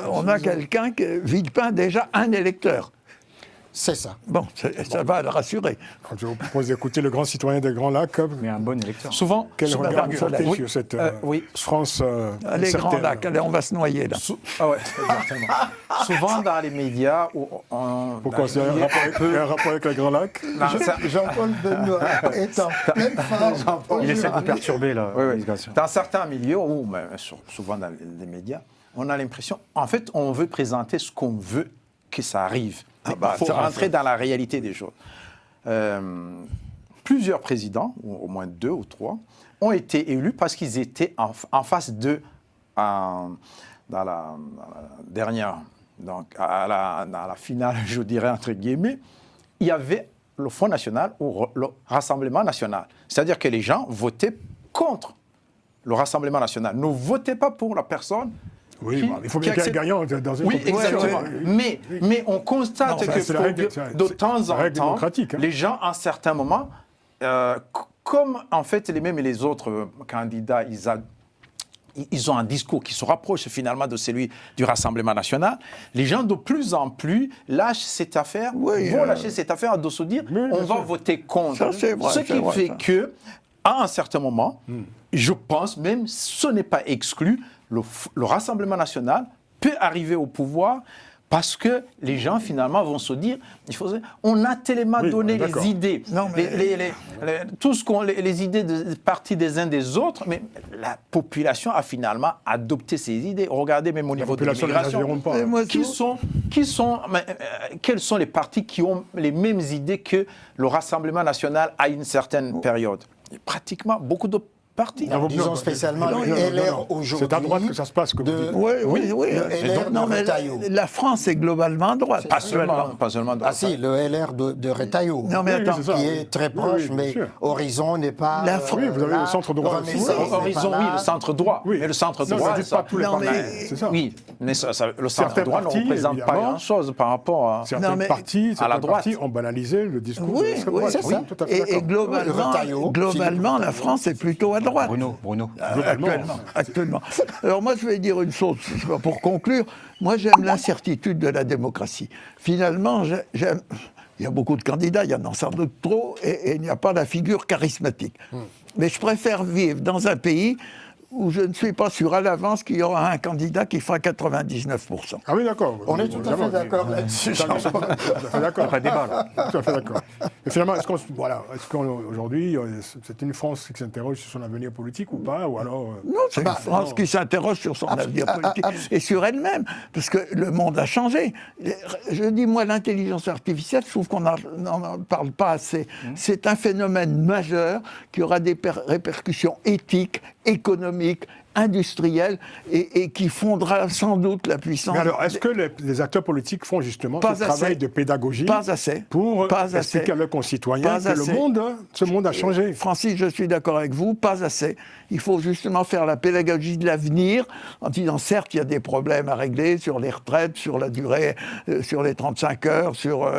on a quelqu'un, Villepin, déjà un électeur. C'est ça. Bon, ça va le rassurer. Je vous propose d'écouter le grand citoyen des Grands Lacs. Mais un bon électeur. Souvent, Quel regard vous portez sur cette France Les Grands Lacs, allez, on va se noyer là. exactement. Souvent dans les médias, Pourquoi c'est un rapport avec les Grands Lacs? Jean-Paul Benoît est en pleine phase. Il essaie de perturber la communication. Dans certains milieux, ou même souvent dans les médias, on a l'impression, en fait, on veut présenter ce qu'on veut que ça arrive. Il faut rentrer dans la réalité des choses. Plusieurs présidents, ou au moins 2 ou 3, ont été élus parce qu'ils étaient en face d'eux dans la dernière, donc dans la finale, je dirais entre guillemets, il y avait le Front National ou le Rassemblement National. C'est-à-dire que les gens votaient contre le Rassemblement National. Ne votez pas pour la personne. Oui, il faut bien qu'il y ait un gagnant dans une compétition. Oui, exactement. Mais on constate que de temps en temps, les gens, à un certain moment, comme en fait les mêmes et les autres candidats, ils ont un discours qui se rapproche finalement de celui du Rassemblement National, les gens de plus en plus lâchent cette affaire, vont lâcher cette affaire de se dire on va voter contre. Ce qui fait que, à un certain moment, je pense même, ce n'est pas exclu, le Rassemblement National peut arriver au pouvoir parce que les gens, finalement, vont se dire, on a tellement donné les idées, les idées de partis des uns des autres, mais la population a finalement adopté ces idées. Regardez même au niveau de l'immigration. Quels sont les partis qui ont les mêmes idées que le Rassemblement National à une certaine période? Pratiquement beaucoup de partis. Disons spécialement le LR aujourd'hui. C'est à droite que ça se passe, comme vous dites. Oui. Le LR de la France est globalement à droite. Pas seulement droite. Ah si, le LR de Retailleau. Non, mais attends. Qui est très proche, mais Horizon n'est pas... Oui, vous avez le centre droit aussi. Horizon, oui, le centre droit. Oui. Mais le centre droit, ça pas tous les partis. C'est ça. Oui, mais le centre droit ne représente pas grand-chose par rapport à... Certains partis ont banalisé le discours de l'extrême droite. C'est ça. Et globalement, la France est plutôt à droite. Bruno. Actuellement. Alors moi, je vais dire une chose, pour conclure. Moi, j'aime l'incertitude de la démocratie. Finalement, il y a beaucoup de candidats, il y en a sans doute trop, et il n'y a pas la figure charismatique. Mais je préfère vivre dans un pays où je ne suis pas sûr à l'avance qu'il y aura un candidat qui fera 99%. Ah oui, d'accord. On est tout à fait d'accord là-dessus. Tout à fait d'accord. Pas de débat, là. Tout à fait d'accord. Et finalement, est-ce qu'aujourd'hui, c'est une France qui s'interroge sur son avenir politique ou pas, ou alors... Non, c'est une France qui s'interroge sur son avenir politique et sur elle-même, parce que le monde a changé. Je dis, moi, l'intelligence artificielle, je trouve qu'on n'en parle pas assez. C'est un phénomène majeur qui aura des répercussions éthiques, économiques, industrielles et qui fondera sans doute la puissance. Mais alors, est-ce que les acteurs politiques font justement ce travail de pédagogie pour expliquer à leurs concitoyens que ce monde a changé? Francis, je suis d'accord avec vous, pas assez. Il faut justement faire la pédagogie de l'avenir en disant, certes, il y a des problèmes à régler sur les retraites, sur la durée, sur les 35 heures, sur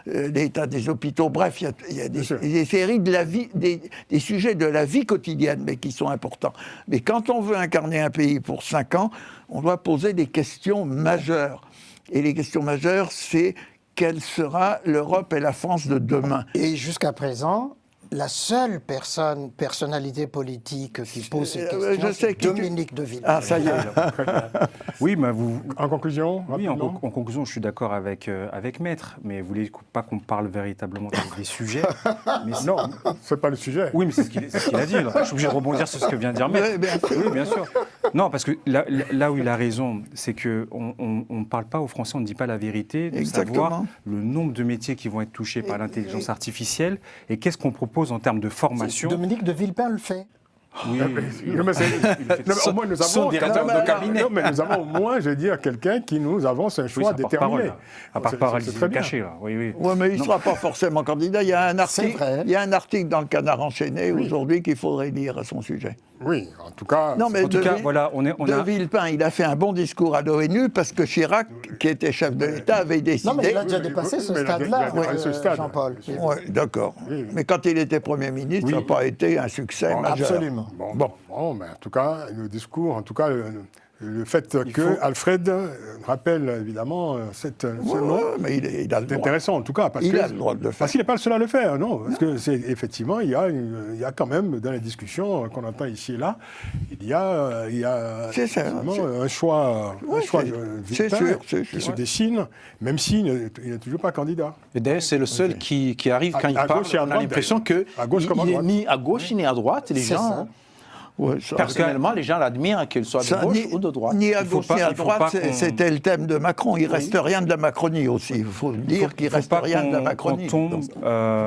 l'état des hôpitaux. Bref, il y a des séries de la vie, des sujets de la vie quotidienne, mais qui sont importants. Mais quand on veut incarner un pays pour 5 ans, on doit poser des questions majeures. Et les questions majeures, c'est quelle sera l'Europe et la France de demain? Et jusqu'à présent, la seule personnalité politique qui pose ces questions, c'est Dominique de Villepin. Ah, ça y est. Oui, mais vous... En conclusion? Oui, en conclusion, je suis d'accord avec Maître, mais vous ne voulez pas qu'on parle véritablement des sujets. Mais non, ce n'est pas le sujet. Oui, mais c'est ce qu'il a dit. Alors, je suis obligé de rebondir sur ce que vient de dire Maître. Oui, bien sûr. Non, parce que là où il a raison, c'est qu'on ne parle pas aux Français, on ne dit pas la vérité, de savoir le nombre de métiers qui vont être touchés par l'intelligence artificielle et qu'est-ce qu'on propose en termes de formation. Dominique de Villepin le fait. Oui, au moins nous avons directeur de cabinet. Non, mais nous avons au moins, je veux dire, quelqu'un qui nous avance un choix déterminé. À part paralysie cachée, là. Oui. Oui, mais il ne sera pas forcément candidat. Il y a un article dans le Canard enchaîné aujourd'hui qu'il faudrait lire à son sujet. Oui, en tout cas... Non, mais voilà, de Villepin, il a fait un bon discours à l'ONU parce que Chirac, qui était chef de l'État, avait décidé... Non, mais il a déjà dépassé ce stade-là, Jean-Paul. Oui, d'accord. Mais quand il était Premier ministre, ça n'a pas été un succès majeur. Absolument. Bon, mais en tout cas, le discours, en tout cas, Le fait que Alfred rappelle évidemment ce nom, mais il a le droit. C'est intéressant en tout cas, parce a le droit de le faire. Parce qu'il n'est pas le seul à le faire, non. Parce que effectivement, il y a quand même dans les discussions qu'on entend ici et là, il y a un choix vital qui se dessine, même s'il n'est toujours pas candidat. Et d'ailleurs, c'est le seul qui arrive quand il parle. On a l'impression qu'il n'est ni à gauche ni à droite. Les gens. Personnellement, les gens l'admirent, qu'il soit de gauche ou de droite. Ni à gauche ni à droite, c'était le thème de Macron. Il ne reste rien de la Macronie aussi. Il faut dire qu'il ne reste rien de la Macronie. Vous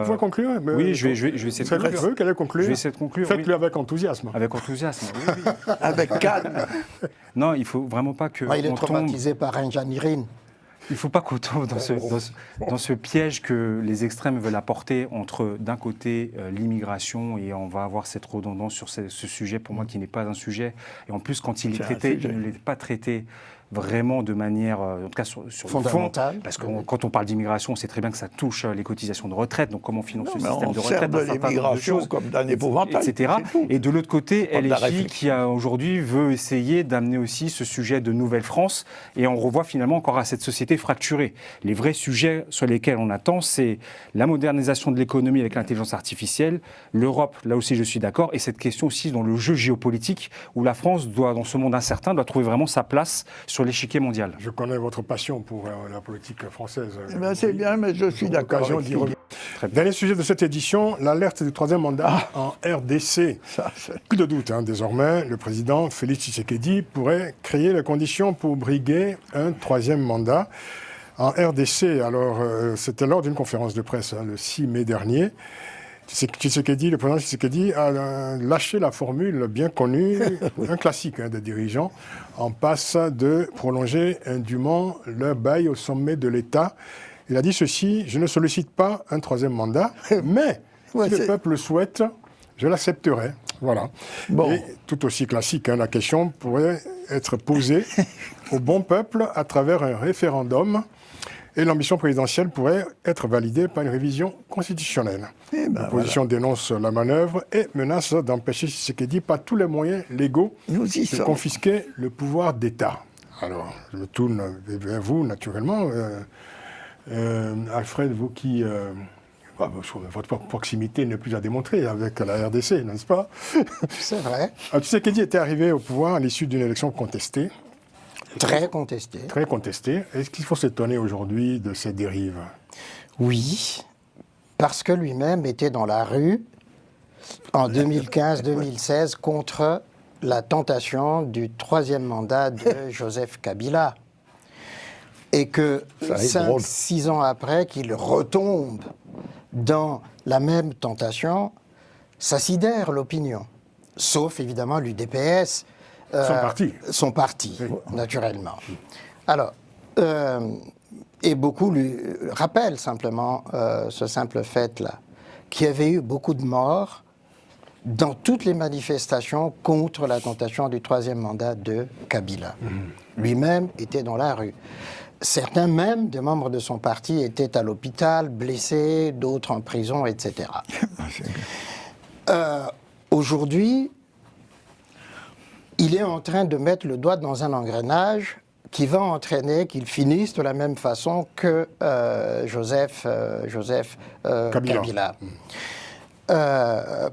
pouvez conclure? Oui, je vais essayer de conclure. Qu'elle conclure. Je vais essayer de conclure. Faites-le avec enthousiasme. Avec enthousiasme, oui. Avec calme. Non, il ne faut vraiment pas que. Il est traumatisé par Ranjanirine. Il ne faut pas qu'on tombe dans ce piège que les extrêmes veulent apporter entre, d'un côté, l'immigration, et on va avoir cette redondance sur ce sujet, pour moi, qui n'est pas un sujet. Et en plus, quand il est traité, il ne l'est pas traité vraiment de manière, en tout cas sur le fond, parce que quand on parle d'immigration, on sait très bien que ça touche les cotisations de retraite, donc comment finance le système de retraite, de l'immigration comme d'un épouvantail, etc. Et de l'autre côté, LFI qui aujourd'hui veut essayer d'amener aussi ce sujet de Nouvelle-France, et on revoit finalement encore à cette société fracturée. Les vrais sujets sur lesquels on attend, c'est la modernisation de l'économie avec l'intelligence artificielle, l'Europe, là aussi je suis d'accord, et cette question aussi dans le jeu géopolitique, où la France doit, dans ce monde incertain, doit trouver vraiment sa place sur l'échiquier mondial. Je connais votre passion pour la politique française. C'est bien, mais je suis d'accord. Dernier sujet de cette édition, l'alerte du troisième mandat en RDC. Plus de doute, désormais, le président Félix Tshisekedi pourrait créer les conditions pour briguer un troisième mandat en RDC. Alors, c'était lors d'une conférence de presse le 6 mai dernier. Le président Tshisekedi a lâché la formule bien connue, un classique des dirigeants, en passe de prolonger indûment leur bail au sommet de l'État. Il a dit ceci: je ne sollicite pas un troisième mandat, mais si le peuple le souhaite, je l'accepterai. Voilà. Bon. Et tout aussi classique, la question pourrait être posée au bon peuple à travers un référendum. Et l'ambition présidentielle pourrait être validée par une révision constitutionnelle. L'opposition dénonce la manœuvre et menace d'empêcher Tshisekedi par tous les moyens légaux de confisquer le pouvoir d'État. Alors, je me tourne vers vous, naturellement. Alfred, vous qui... votre proximité n'est plus à démontrer avec la RDC, n'est-ce pas? C'est vrai. Tshisekedi était arrivé au pouvoir à l'issue d'une élection contestée. Très contesté. Très contesté. Est-ce qu'il faut s'étonner aujourd'hui de ces dérives? Oui, parce que lui-même était dans la rue en 2015-2016 contre la tentation du troisième mandat de Joseph Kabila. Et que 5-6 ans après, qu'il retombe dans la même tentation, ça sidère l'opinion. Sauf évidemment l'UDPS. Son parti, oui. Naturellement. Alors, et beaucoup lui rappellent simplement ce simple fait-là, qu'il y avait eu beaucoup de morts dans toutes les manifestations contre la tentation du troisième mandat de Kabila. Lui-même était dans la rue. Certains même, des membres de son parti, étaient à l'hôpital, blessés, d'autres en prison, etc. Aujourd'hui, il est en train de mettre le doigt dans un engrenage qui va entraîner qu'il finisse de la même façon que Joseph Kabila.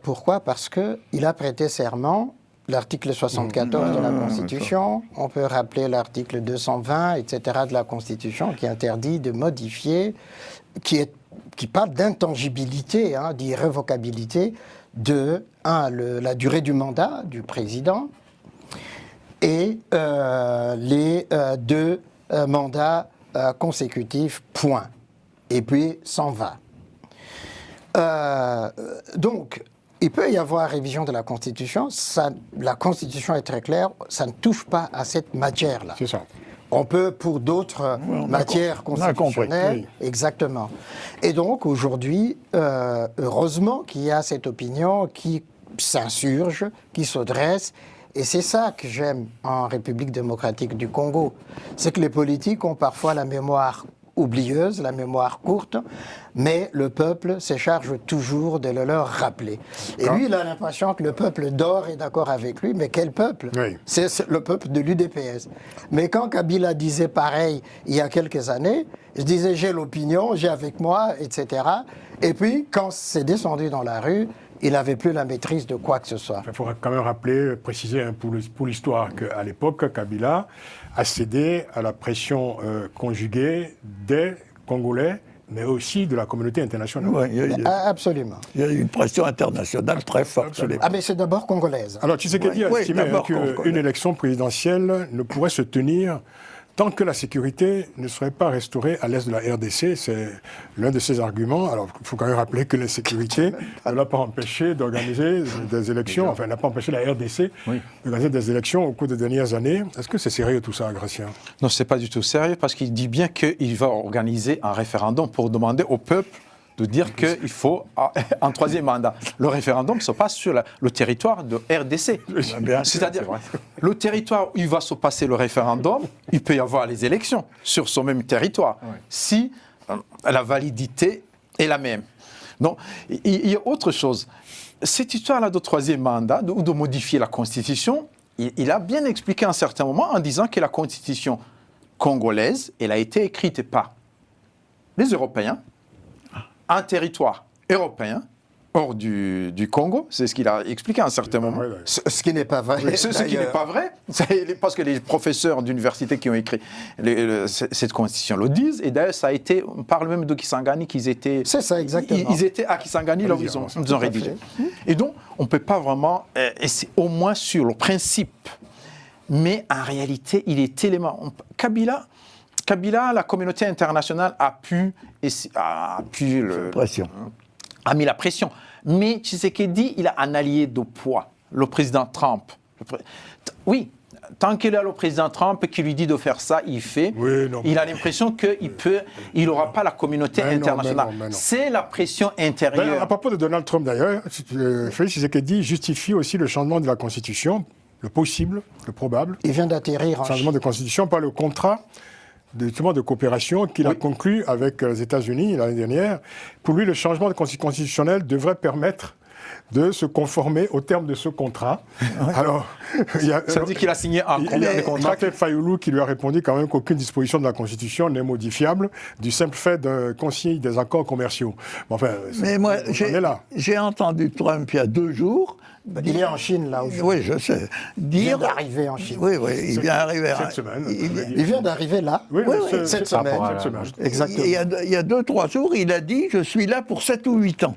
Pourquoi? Parce qu'il a prêté serment, l'article 74 de la Constitution, on peut rappeler l'article 220, etc. de la Constitution, qui interdit de modifier, qui parle d'intangibilité, d'irrévocabilité de la durée du mandat du président, et les 2 mandats consécutifs, point. Et puis, s'en va. Donc, il peut y avoir révision de la Constitution. La Constitution est très claire, ça ne touche pas à cette matière-là. C'est ça. On peut, pour d'autres matières constitutionnelles, exactement. Et donc, aujourd'hui, heureusement qu'il y a cette opinion qui s'insurge, qui se dresse. Et c'est ça que j'aime en République démocratique du Congo. C'est que les politiques ont parfois la mémoire oublieuse, la mémoire courte, mais le peuple se charge toujours de le leur rappeler. Et lui, il a l'impression que le peuple d'or est d'accord avec lui, mais quel peuple? C'est le peuple de l'UDPS. Mais quand Kabila disait pareil il y a quelques années, je disais j'ai l'opinion, j'ai avec moi, etc. Et puis, quand c'est descendu dans la rue, il n'avait plus la maîtrise de quoi que ce soit. Il faudra quand même rappeler, préciser pour l'histoire qu'à l'époque, Kabila a cédé à la pression conjuguée des Congolais, mais aussi de la communauté internationale. Absolument. Il y a eu une pression internationale très forte. Ah, mais c'est d'abord congolaise. Alors, Tshisekedi a estimé qu'une élection présidentielle ne pourrait se tenir tant que la sécurité ne serait pas restaurée à l'est de la RDC. C'est l'un de ses arguments. Alors, il faut quand même rappeler que la sécurité ne l'a pas empêché d'organiser des élections, enfin, n'a pas empêché la RDC d'organiser des élections au cours des dernières années. Est-ce que c'est sérieux tout ça, Gratien? Non, ce n'est pas du tout sérieux, parce qu'il dit bien qu'il va organiser un référendum pour demander au peuple de dire qu'il faut un troisième mandat. Le référendum se passe sur le territoire de RDC. C'est-à-dire, le territoire où il va se passer le référendum, il peut y avoir les élections sur ce même territoire, si la validité est la même. Donc, il y a autre chose. Cette histoire-là de troisième mandat, ou de modifier la Constitution, il a bien expliqué à un certain moment en disant que la Constitution congolaise, elle a été écrite par les Européens, un territoire européen, hors du Congo, c'est ce qu'il a expliqué à un certain moment. Ce qui n'est pas vrai. Ce qui n'est pas vrai, parce que les professeurs d'université qui ont écrit cette constitution le disent, et d'ailleurs ça a été, on parle même de Kisangani qu'ils étaient... C'est ça, exactement. Ils étaient à Kisangani là où ils ont rédigé. Et donc, on ne peut pas vraiment, et c'est au moins sur le principe, mais en réalité, il est tellement... Kabila, la communauté internationale a mis la pression. Mais Tshisekedi, il a un allié de poids, le président Trump. Oui, tant qu'il a le président Trump qui lui dit de faire ça, il fait. Il a l'impression qu'il n'aura pas la communauté internationale. C'est la pression intérieure. À propos de Donald Trump d'ailleurs, Félix Tshisekedi justifie aussi le changement de la Constitution, le possible, le probable. Il vient d'atterrir. Changement de Constitution par le contrat de coopération qu'il a conclu avec les États-Unis l'année dernière. Pour lui, le changement constitutionnel devrait permettre de se conformer aux termes de ce contrat. Alors, ça veut dire qu'il a signé un contrat. Martin Fayoulou qui lui a répondu quand même qu'aucune disposition de la Constitution n'est modifiable du simple fait de consigner des accords commerciaux. Enfin, mais moi, j'ai entendu Trump il y a 2 jours. Il est en Chine, là, aujourd'hui. Oui, je sais. Il vient d'arriver en Chine. Oui, il vient d'arriver. Cette semaine. Il vient d'arriver là. Cette semaine. Exactement. Il y a 2-3 jours, il a dit « Je suis là pour 7 ou 8 ans ».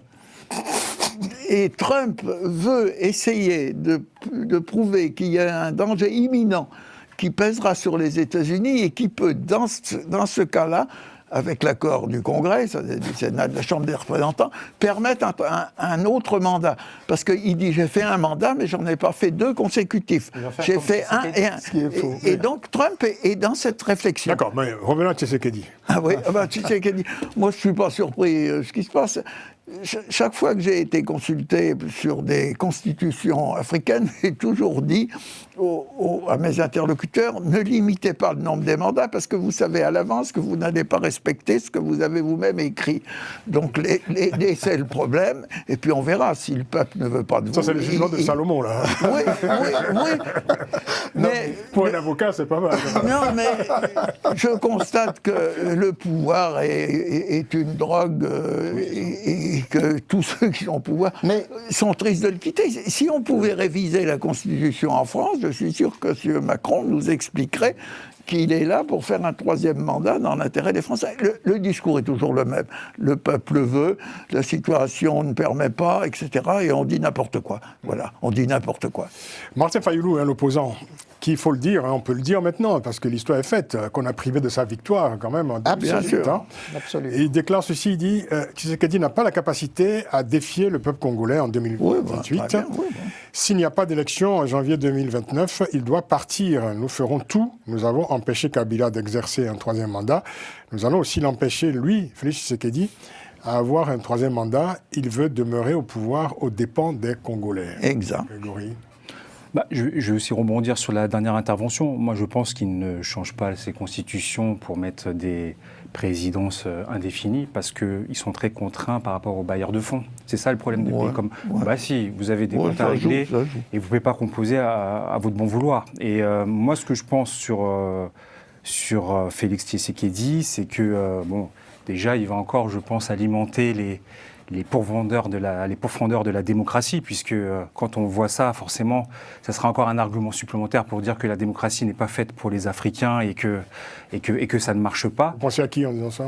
Et Trump veut essayer de prouver qu'il y a un danger imminent qui pèsera sur les États-Unis et qui peut, dans ce cas-là, avec l'accord du Congrès, du Sénat, de la Chambre des représentants, permettre un autre mandat. Parce qu'il dit, j'ai fait un mandat, mais j'en ai pas fait 2 consécutifs. J'ai fait un et un. Et donc, Trump est dans cette réflexion. D'accord, mais revenons à Tshisekedi. Ah oui, Tshisekedi. Moi, je suis pas surpris de ce qui se passe. Chaque fois que j'ai été consulté sur des constitutions africaines, j'ai toujours dit à mes interlocuteurs, ne limitez pas le nombre des mandats parce que vous savez à l'avance que vous n'allez pas respecter ce que vous avez vous-même écrit. Donc c'est le problème, et puis on verra si le peuple ne veut pas de vous. Ça, c'est le jugement de Salomon, là. Oui. Mais, pour un avocat, c'est pas mal. Non, mais je constate que le pouvoir est une drogue et que tous ceux qui sont au pouvoir sont tristes de le quitter. Si on pouvait réviser la Constitution en France, je suis sûr que M. Macron nous expliquerait qu'il est là pour faire un 3e mandat dans l'intérêt des Français. Le discours est toujours le même. Le peuple veut, la situation ne permet pas, etc. Et on dit n'importe quoi. Voilà, on dit n'importe quoi. Martin Fayoulou, l'opposant, qui, il faut le dire, on peut le dire maintenant, parce que l'histoire est faite, qu'on a privé de sa victoire quand même en 2018. Absolument. Et il déclare ceci, il dit Tshisekedi n'a pas la capacité à défier le peuple congolais en 2028. S'il n'y a pas d'élection en janvier 2029, il doit partir. Nous ferons tout. Nous avons empêché Kabila d'exercer un 3e mandat. Nous allons aussi l'empêcher, lui, Félix Tshisekedi, à avoir un 3e mandat. Il veut demeurer au pouvoir aux dépens des Congolais. Exact. Grégory. Je vais aussi rebondir sur la dernière intervention. Moi, je pense qu'il ne change pas ses constitutions pour mettre des présidences indéfinies parce qu'ils sont très contraints par rapport aux bailleurs de fonds. C'est ça le problème des pays comme... si, vous avez des comptes à régler et vous ne pouvez pas composer à votre bon vouloir. Et moi, ce que je pense sur Félix Tshisekedi, c'est que, déjà, il va encore, je pense, alimenter les pourfendeurs de la démocratie, puisque quand on voit ça, forcément, ça sera encore un argument supplémentaire pour dire que la démocratie n'est pas faite pour les Africains et que ça ne marche pas. Vous pensez à qui en disant ça?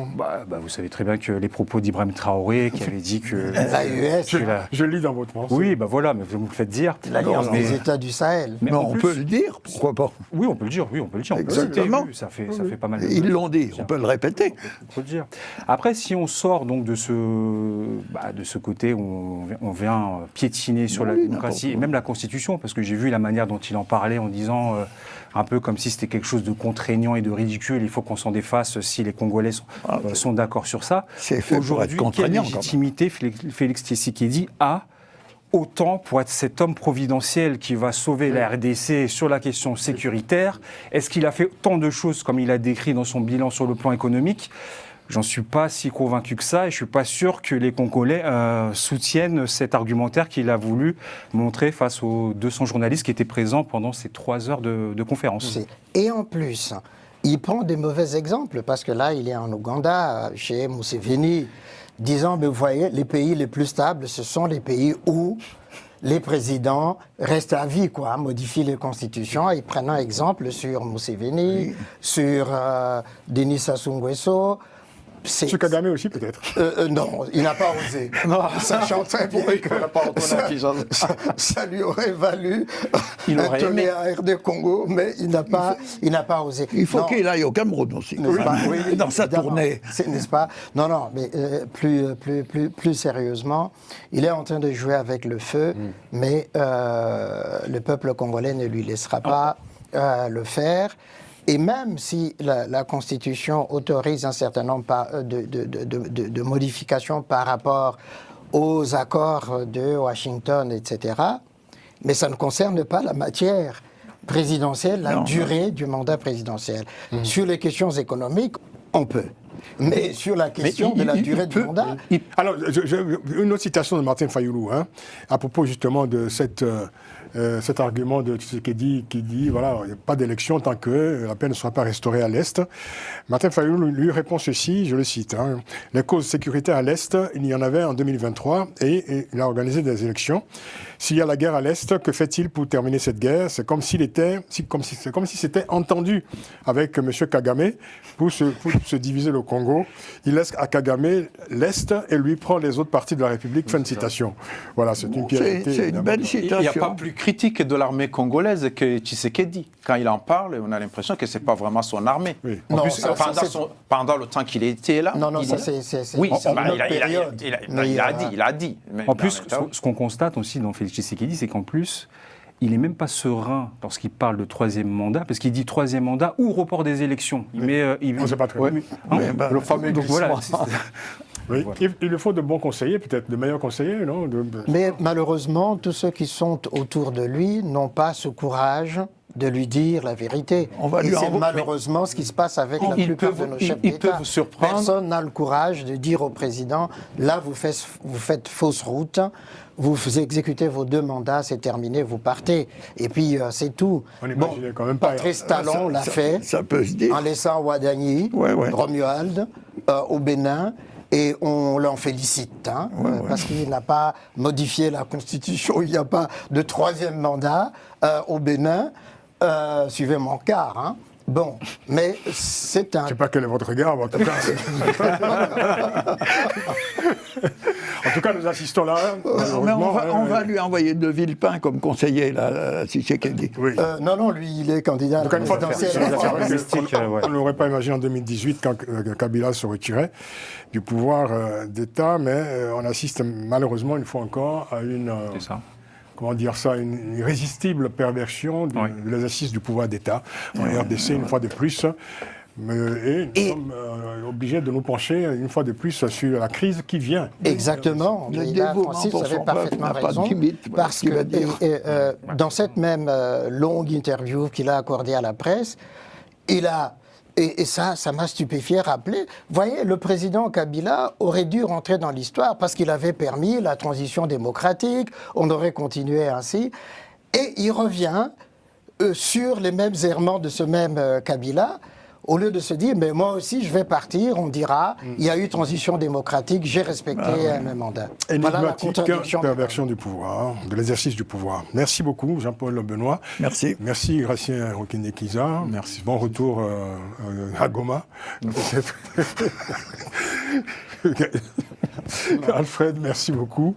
Vous savez très bien que les propos d'Ibrahim Traoré, qui avait dit que... L'AES. Je lis dans votre pensée. Oui, mais vous me le faites dire. L'Alliance des États du Sahel. Mais on peut le dire, pourquoi pas? Oui, on peut le dire, Exactement. Ça fait pas mal de... Ils l'ont dit, on peut le répéter. On peut le dire. Après, si on sort donc de ce côté où on vient piétiner sur la démocratie et même la Constitution, parce que j'ai vu la manière dont il en parlait en disant un peu comme si c'était quelque chose de contraignant et de ridicule, il faut qu'on s'en défasse si les Congolais sont d'accord sur ça. C'est fait pour être contraignant. Quelle légitimité Félix Tshisekedi a autant pour être cet homme providentiel qui va sauver la RDC sur la question sécuritaire? Est-ce qu'il a fait tant de choses comme il a décrit dans son bilan sur le plan économique? J'en suis pas si convaincu que ça et je suis pas sûr que les Congolais soutiennent cet argumentaire qu'il a voulu montrer face aux 200 journalistes qui étaient présents pendant ces 3 heures de conférence. Et en plus, il prend des mauvais exemples parce que là, il est en Ouganda, chez Museveni, disant, mais vous voyez, les pays les plus stables, ce sont les pays où les présidents restent à vie, modifient les constitutions. Ils prennent un exemple sur Museveni, sur Denis Sassou Nguesso. Sur Kagame aussi, peut-être? Non, il n'a pas osé. Sachant très bien que ça lui aurait valu un tollé à RD Congo, mais il n'a pas osé. Il faut qu'il aille au Cameroun aussi, dans sa tournée. N'est-ce pas? Non, mais plus sérieusement, il est en train de jouer avec le feu, mais le peuple congolais ne lui laissera pas le faire. Et même si la Constitution autorise un certain nombre de modifications par rapport aux accords de Washington, etc., mais ça ne concerne pas la matière présidentielle, la durée du mandat présidentiel. Sur les questions économiques, on peut. Mais sur la question de la durée du mandat... Alors, une autre citation de Martin Fayoulou, à propos justement de cet argument de Tshisekedi qui dit, voilà, il n'y a pas d'élection tant que la paix ne sera pas restaurée à l'Est. Martin Fayoulou lui répond ceci, je le cite, les causes sécuritaires à l'Est, il y en avait en 2023 et il a organisé des élections. S'il y a la guerre à l'Est, que fait-il pour terminer cette guerre? C'est comme s'il s'était entendu avec M. Kagame pour se diviser le Congo. Il laisse à Kagame l'Est et lui prend les autres parties de la République. Fin de citation. Voilà, c'est une pièce. C'est une belle citation. Il n'y a pas plus critique de l'armée congolaise que Tshisekedi. Quand il en parle, on a l'impression que ce n'est pas vraiment son armée. Oui. En plus, pendant le temps qu'il était là... Non, ça c'est... Oui, il a dit. En plus, ce qu'on constate aussi dans Félix Tshisekedi, c'est qu'en plus, il n'est même pas serein lorsqu'il parle de 3e mandat, parce qu'il dit 3e mandat ou report des élections. On ne sait pas très bien. Le fameux glissement. Oui. Il lui faut de bons conseillers, peut-être de meilleurs conseillers, non? Mais malheureusement, tous ceux qui sont autour de lui n'ont pas ce courage de lui dire la vérité. Et c'est malheureusement ce qui se passe avec la plupart de nos chefs d'État. Personne n'a le courage de dire au président, là vous faites fausse route, vous exécutez vos 2 mandats, c'est terminé, vous partez. Et puis c'est tout. On n'imaginait quand même pas. Patrice Talon l'a fait, ça peut se dire. En laissant Ouadani, Romuald, au Bénin. Et on l'en félicite, parce qu'il n'a pas modifié la Constitution, il n'y a pas de 3e mandat au Bénin. Suivez mon quart, Bon, mais c'est un... Je ne sais pas quel est votre regard, mais en tout cas... En tout cas, nous assistons là. On va lui envoyer De Villepin comme conseiller, là, si c'est qu'elle dit. Oui. Non, lui, il est candidat à la présidentielle. On ne l'aurait pas imaginé en 2018 quand Kabila se retirait du pouvoir d'État, mais on assiste malheureusement une fois encore à une... Comment dire ça, une irrésistible perversion de l'exercice du pouvoir d'État en RDC, une fois de plus. Et nous sommes obligés de nous pencher une fois de plus sur la crise qui vient. Exactement. Le Et là, Francis avait parfaitement raison. Parce que dans cette même longue interview qu'il a accordée à la presse, il a... Et ça m'a stupéfié, rappelé. Vous voyez, le président Kabila aurait dû rentrer dans l'histoire parce qu'il avait permis la transition démocratique, on aurait continué ainsi. Et il revient sur les mêmes errements de ce même Kabila, au lieu de se dire, mais moi aussi je vais partir, on dira, il y a eu transition démocratique, j'ai respecté mes mandats. Voilà la contradiction. Perversion du pouvoir, de l'exercice du pouvoir. Merci beaucoup, Jean-Paul Benoît. Merci. Merci, Gratien Roquinet-Kiza. Merci. Bon retour à Goma. Alfred, merci beaucoup.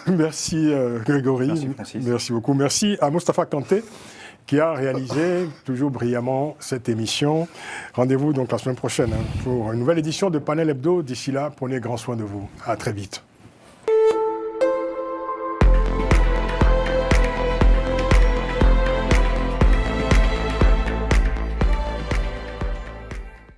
Merci, Grégory. Merci beaucoup. Merci à Moustapha Kanté, qui a réalisé toujours brillamment cette émission. Rendez-vous donc la semaine prochaine pour une nouvelle édition de Panel Hebdo. D'ici là, prenez grand soin de vous. À très vite.